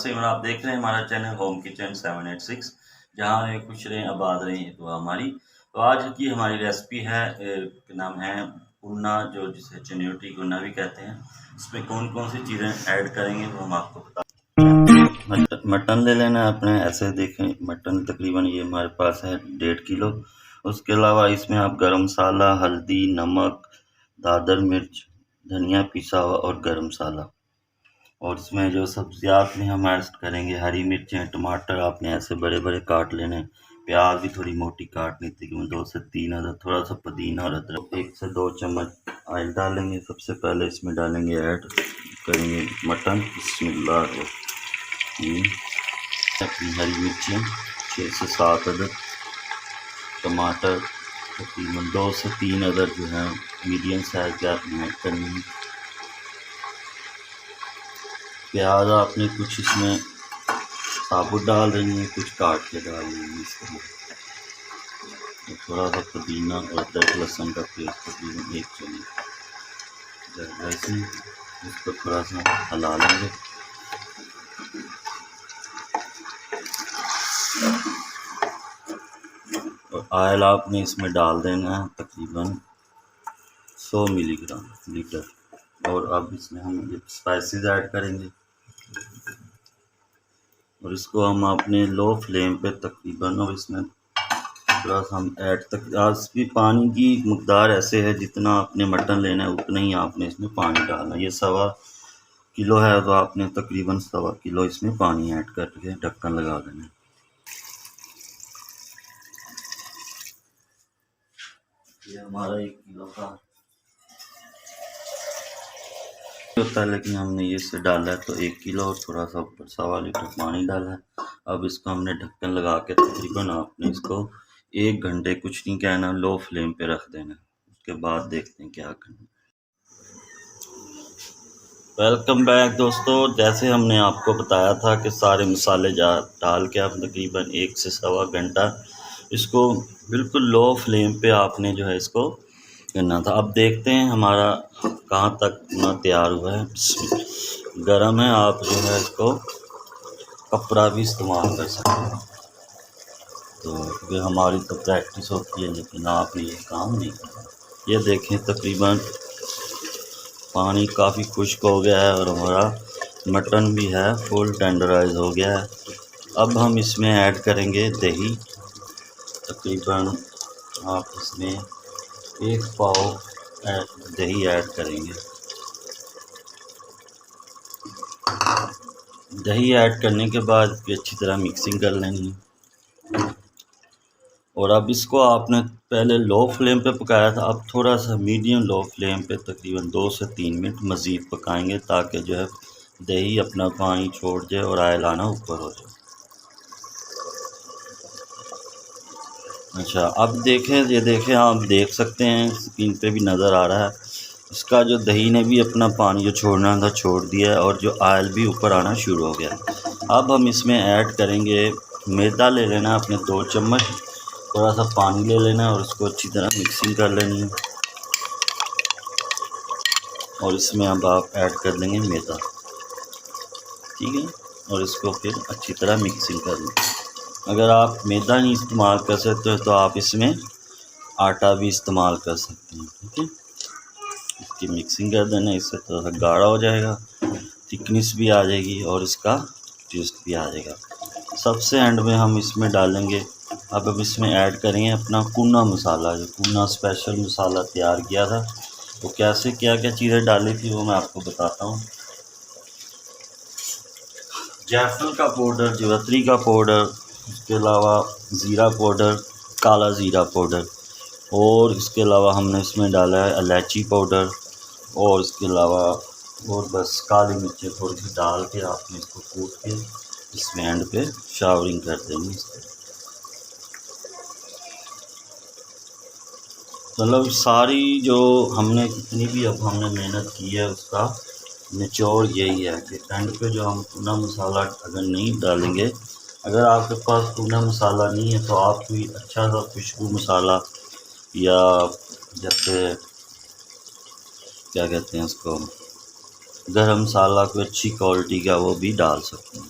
वासेम और आप देख रहे हैं हमारा चैनल होम किचन 786, जहाँ रहे खुश रहें आबाद रहें तो हमारी। तो आज की हमारी रेसिपी है क्या नाम है भुना, जो जिसे चन्योटी भुना भी कहते हैं। इसमें कौन कौन सी चीज़ें ऐड करेंगे वो हम आपको बता। मटन ले लेना है अपने, ऐसे देखें मटन तकरीबन ये हमारे पास है 1.5 किलो। उसके अलावा इसमें आप गरम मसाला, हल्दी, नमक, दादर मिर्च, धनिया पिसा हुआ और गरम मसाला, और इसमें जो सब्जियात में हम ऐड करेंगे हरी मिर्चें, टमाटर आपने ऐसे बड़े बड़े काट लेने, प्याज भी थोड़ी मोटी काटनी तकरीबन 2 से 3 अदद, थोड़ा सा पुदीना और अदरक। 1 से 2 चम्मच ऑयल डालेंगे। सबसे पहले इसमें डालेंगे ऐड करेंगे मटन। बिस्मिल्लाह। अपनी हरी मिर्चें 6 से 7 अदद, टमाटर तकरीबन 2 से 3 अदद जो है मीडियम साइज के आपने ऐड करनी है। प्याज आपने कुछ इसमें साबुत डाल रही हैं, कुछ काट के डाल रही हैं इस तरह। तो थोड़ा सा पुदीना और अदरक लहसुन का पेस्ट तकरीबन 1 चम्मच। ऐसे इसको थोड़ा सा हिला लेंगे। और ऑयल आपने इसमें डाल देना है तकरीबन 100 मिलीग्राम लीटर। और अब इसमें हम ये स्पाइसेस ऐड करेंगे और इसको हम अपने लो फ्लेम पे तकरीबन, और इसमें थोड़ा सा हम ऐड तक आज भी पानी की मकदार ऐसे है जितना आपने मटन लेना है उतना ही आपने इसमें पानी डालना है। ये 1.25 किलो है तो आपने तकरीबन 1.25 किलो इसमें पानी ऐड करके ढक्कन लगा देना है। ये हमारा 1 किलो का होता है, लेकिन हमने ये से डाला है तो 1 किलो और थोड़ा सा ऊपर 1.25 लीटर पानी डाला है। अब इसको हमने ढक्कन लगा के तकरीबन आपने इसको 1 घंटे, कुछ नहीं कहना, लो फ्लेम पे रख देना। उसके बाद देखते हैं क्या करना। वेलकम बैक दोस्तों। जैसे हमने आपको बताया था कि सारे मसाले डाल के आप तकरीबन 1 से 1.25 घंटा इसको बिल्कुल लो फ्लेम पे आपने जो है इसको करना था। अब देखते हैं हमारा कहाँ तक ना तैयार हुआ है। गरम है, आप जो है इसको कपड़ा भी इस्तेमाल कर सकते हैं। तो ये हमारी तो प्रैक्टिस होती है, लेकिन आपने ये काम नहीं करना। ये देखें तकरीबन पानी काफ़ी खुश्क हो गया है और हमारा मटन भी है फुल टेंडराइज हो गया है। अब हम इसमें ऐड करेंगे दही। तकरीबन आप इसमें 1 पाव दही ऐड करेंगे। दही ऐड करने के बाद अच्छी तरह मिक्सिंग कर लेंगे। और अब इसको आपने पहले लो फ्लेम पे पकाया था, अब थोड़ा सा मीडियम लो फ्लेम पे तकरीबन 2 से 3 मिनट मज़ीद पकाएंगे, ताकि जो है दही अपना पानी छोड़ जाए और ऑयल आना ऊपर हो जाए। अच्छा, अब देखें, ये देखें, आप देख सकते हैं स्क्रीन पे भी नज़र आ रहा है, इसका जो दही ने भी अपना पानी जो छोड़ना था छोड़ दिया है और जो ऑयल भी ऊपर आना शुरू हो गया। अब हम इसमें ऐड करेंगे मैदा। ले लेना अपने 2 चम्मच, थोड़ा सा पानी ले लेना है और उसको अच्छी तरह मिक्सिंग कर लेनी है। और इसमें अब आप ऐड कर देंगे मैदा, ठीक है, और इसको फिर अच्छी तरह मिक्सिंग कर लें। अगर आप मैदा नहीं इस्तेमाल कर सकते तो आप इसमें आटा भी इस्तेमाल कर सकते हैं, ठीक है। इसकी मिक्सिंग कर देना, इससे थोड़ा सा गाढ़ा हो जाएगा, थिकनेस भी आ जाएगी और इसका टेस्ट भी आ जाएगा। सबसे एंड में हम इसमें डालेंगे, अब इसमें ऐड करेंगे अपना कुना मसाला, जो कुना स्पेशल मसाला तैयार किया था। तो कैसे क्या क्या चीज़ें डाली थी वो मैं आपको बताता हूँ। जायफल का पाउडर, जवित्री का पाउडर, इसके अलावा ज़ीरा पाउडर, काला ज़ीरा पाउडर, और इसके अलावा हमने इसमें डाला है इलायची पाउडर, और इसके अलावा और बस काली मिर्चें थोड़ी सी डाल के आपने इसको कूट के इसमें एंड पे शावरिंग कर देंगे। मतलब सारी जो हमने जितनी भी अब हमने मेहनत की है उसका निचोड़ यही है कि एंड पे जो हम टूना मसाला अगर नहीं डालेंगे, अगर आपके पास टूना मसाला नहीं है तो आप कोई अच्छा सा खुशबू मसाला या जैसे क्या कहते हैं उसको, गरम मसाला कोई अच्छी क्वालिटी का वो भी डाल सकते हैं।